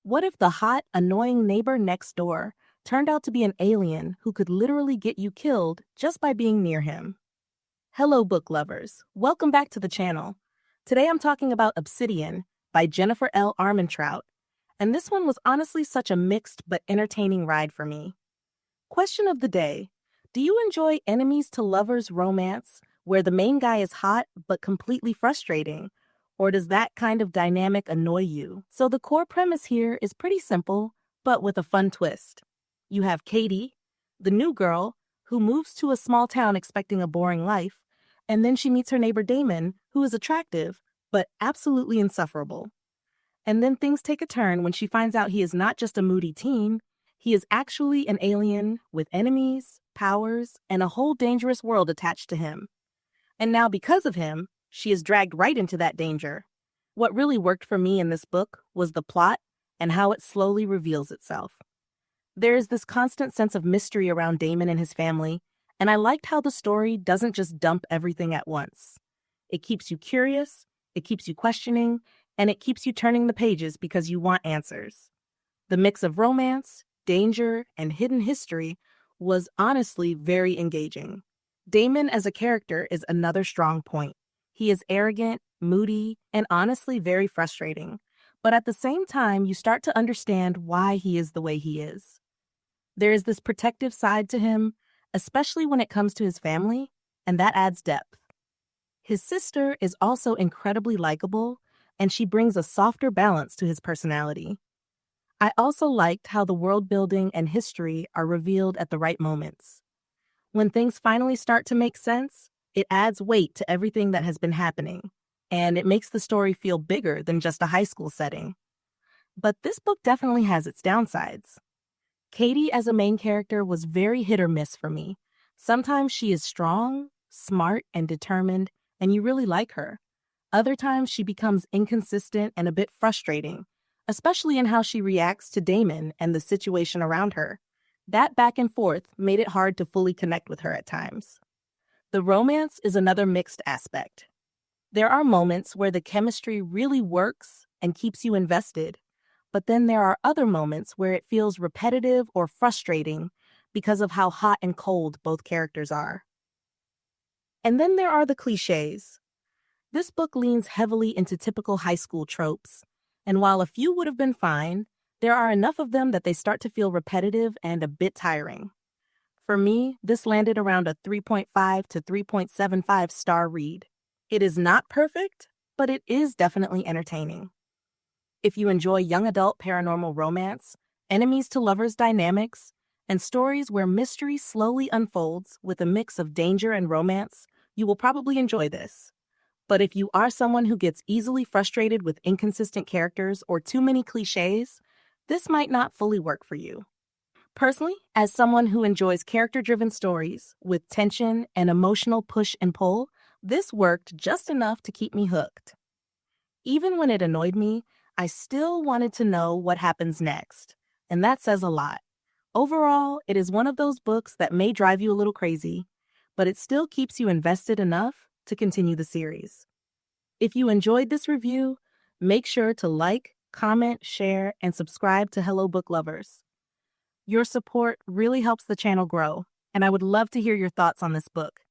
What if the hot, annoying neighbor next door turned out to be an alien who could literally get you killed just by being near him? Hello, book lovers. Welcome back to the channel. Today I'm talking about Obsidian by Jennifer L. Armentrout, and this one was honestly such a mixed but entertaining ride for me. Question of the day: do you enjoy enemies to lovers romance where the main guy is hot but completely frustrating? Or does that kind of dynamic annoy you? So the core premise here is pretty simple, but with a fun twist. You have Katy, the new girl, who moves to a small town expecting a boring life, and then she meets her neighbor Daemon, who is attractive, but absolutely insufferable. And then things take a turn when she finds out he is not just a moody teen, he is actually an alien with enemies, powers, and a whole dangerous world attached to him. And now because of him, she is dragged right into that danger. What really worked for me in this book was the plot and how it slowly reveals itself. There is this constant sense of mystery around Daemon and his family, and I liked how the story doesn't just dump everything at once. It keeps you curious, it keeps you questioning, and it keeps you turning the pages because you want answers. The mix of romance, danger, and hidden history was honestly very engaging. Daemon as a character is another strong point. He is arrogant, moody, and honestly very frustrating. But at the same time, you start to understand why he is the way he is. There is this protective side to him, especially when it comes to his family, and that adds depth. His sister is also incredibly likable, and she brings a softer balance to his personality. I also liked how the world building and history are revealed at the right moments. When things finally start to make sense, it adds weight to everything that has been happening, and it makes the story feel bigger than just a high school setting. But this book definitely has its downsides. Katy as a main character was very hit or miss for me. Sometimes she is strong, smart, and determined, and you really like her. Other times she becomes inconsistent and a bit frustrating, especially in how she reacts to Daemon and the situation around her. That back and forth made it hard to fully connect with her at times. The romance is another mixed aspect. There are moments where the chemistry really works and keeps you invested, but then there are other moments where it feels repetitive or frustrating because of how hot and cold both characters are. And then there are the clichés. This book leans heavily into typical high school tropes, and while a few would have been fine, there are enough of them that they start to feel repetitive and a bit tiring. For me, this landed around a 3.5 to 3.75 star read. It is not perfect, but it is definitely entertaining. If you enjoy young adult paranormal romance, enemies to lovers dynamics, and stories where mystery slowly unfolds with a mix of danger and romance, you will probably enjoy this. But if you are someone who gets easily frustrated with inconsistent characters or too many clichés, this might not fully work for you. Personally, as someone who enjoys character-driven stories with tension and emotional push and pull, this worked just enough to keep me hooked. Even when it annoyed me, I still wanted to know what happens next, and that says a lot. Overall, it is one of those books that may drive you a little crazy, but it still keeps you invested enough to continue the series. If you enjoyed this review, make sure to like, comment, share, and subscribe to Hello Book Lovers. Your support really helps the channel grow, and I would love to hear your thoughts on this book.